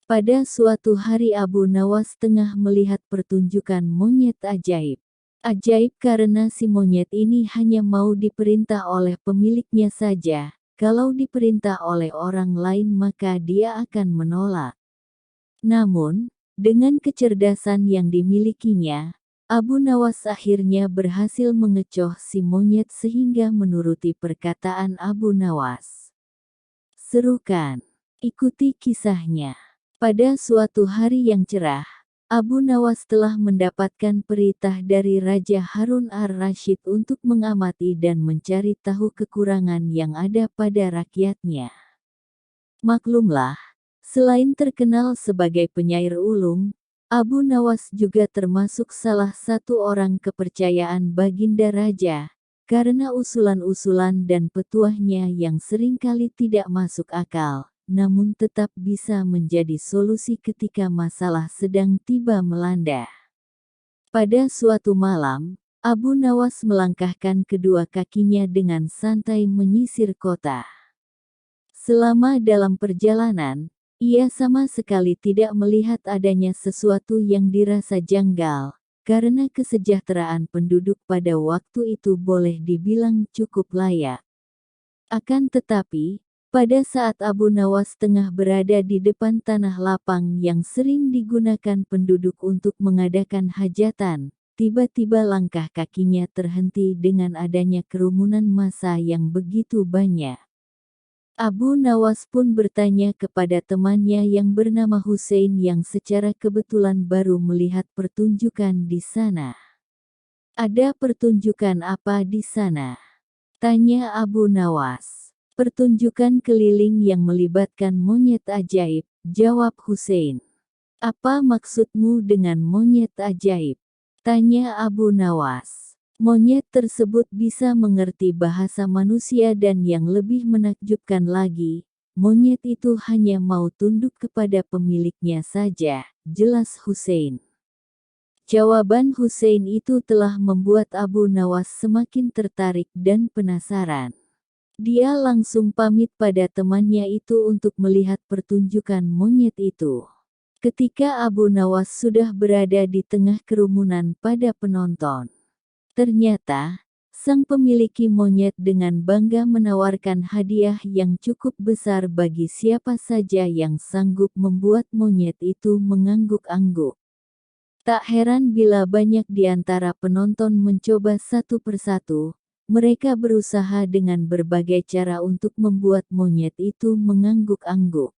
Pada suatu hari Abu Nawas tengah melihat pertunjukan monyet ajaib. Ajaib karena si monyet ini hanya mau diperintah oleh pemiliknya saja. Kalau diperintah oleh orang lain maka dia akan menolak. Namun, dengan kecerdasan yang dimilikinya, Abu Nawas akhirnya berhasil mengecoh si monyet sehingga menuruti perkataan Abu Nawas. Seru kan? Ikuti kisahnya. Pada suatu hari yang cerah, Abu Nawas telah mendapatkan perintah dari Raja Harun ar-Rasyid untuk mengamati dan mencari tahu kekurangan yang ada pada rakyatnya. Maklumlah, selain terkenal sebagai penyair ulung, Abu Nawas juga termasuk salah satu orang kepercayaan Baginda Raja, karena usulan-usulan dan petuahnya yang seringkali tidak masuk akal, namun tetap bisa menjadi solusi ketika masalah sedang tiba melanda. Pada suatu malam, Abu Nawas melangkahkan kedua kakinya dengan santai menyisir kota. Selama dalam perjalanan, ia sama sekali tidak melihat adanya sesuatu yang dirasa janggal, karena kesejahteraan penduduk pada waktu itu boleh dibilang cukup layak. Akan tetapi, pada saat Abu Nawas tengah berada di depan tanah lapang yang sering digunakan penduduk untuk mengadakan hajatan, tiba-tiba langkah kakinya terhenti dengan adanya kerumunan massa yang begitu banyak. Abu Nawas pun bertanya kepada temannya yang bernama Hussein yang secara kebetulan baru melihat pertunjukan di sana. "Ada pertunjukan apa di sana?" tanya Abu Nawas. "Pertunjukan keliling yang melibatkan monyet ajaib," jawab Hussein. "Apa maksudmu dengan monyet ajaib?" tanya Abu Nawas. "Monyet tersebut bisa mengerti bahasa manusia dan yang lebih menakjubkan lagi, monyet itu hanya mau tunduk kepada pemiliknya saja," jelas Hussein. Jawaban Hussein itu telah membuat Abu Nawas semakin tertarik dan penasaran. Dia langsung pamit pada temannya itu untuk melihat pertunjukan monyet itu. Ketika Abu Nawas sudah berada di tengah kerumunan pada penonton, ternyata, sang pemilik monyet dengan bangga menawarkan hadiah yang cukup besar bagi siapa saja yang sanggup membuat monyet itu mengangguk-angguk. Tak heran bila banyak di antara penonton mencoba satu persatu, mereka berusaha dengan berbagai cara untuk membuat monyet itu mengangguk-angguk.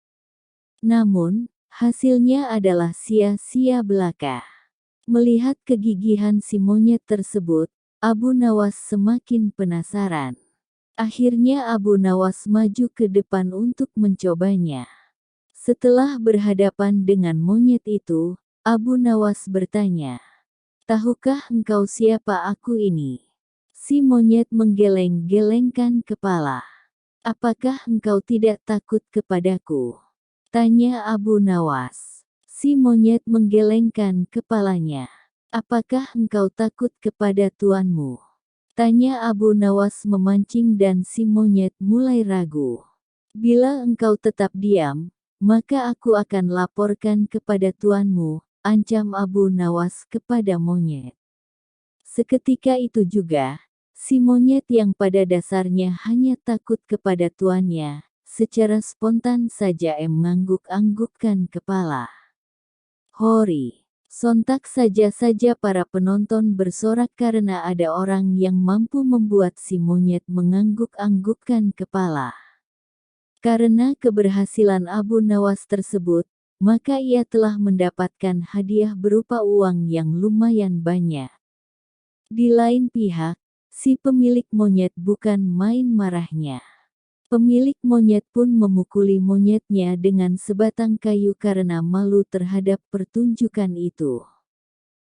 Namun, hasilnya adalah sia-sia belaka. Melihat kegigihan si monyet tersebut, Abu Nawas semakin penasaran. Akhirnya Abu Nawas maju ke depan untuk mencobanya. Setelah berhadapan dengan monyet itu, Abu Nawas bertanya, "Tahukah engkau siapa aku ini?" Si monyet menggeleng-gelengkan kepala. "Apakah engkau tidak takut kepadaku?" tanya Abu Nawas. Si monyet menggelengkan kepalanya. "Apakah engkau takut kepada tuanmu?" tanya Abu Nawas memancing dan si monyet mulai ragu. "Bila engkau tetap diam, maka aku akan laporkan kepada tuanmu," ancam Abu Nawas kepada monyet. Seketika itu juga, si monyet yang pada dasarnya hanya takut kepada tuannya, secara spontan saja mengangguk-anggukkan kepala. Hori! Sontak saja para penonton bersorak karena ada orang yang mampu membuat si monyet mengangguk-anggukkan kepala. Karena keberhasilan Abu Nawas tersebut, maka ia telah mendapatkan hadiah berupa uang yang lumayan banyak. Di lain pihak, si pemilik monyet bukan main marahnya. Pemilik monyet pun memukuli monyetnya dengan sebatang kayu karena malu terhadap pertunjukan itu.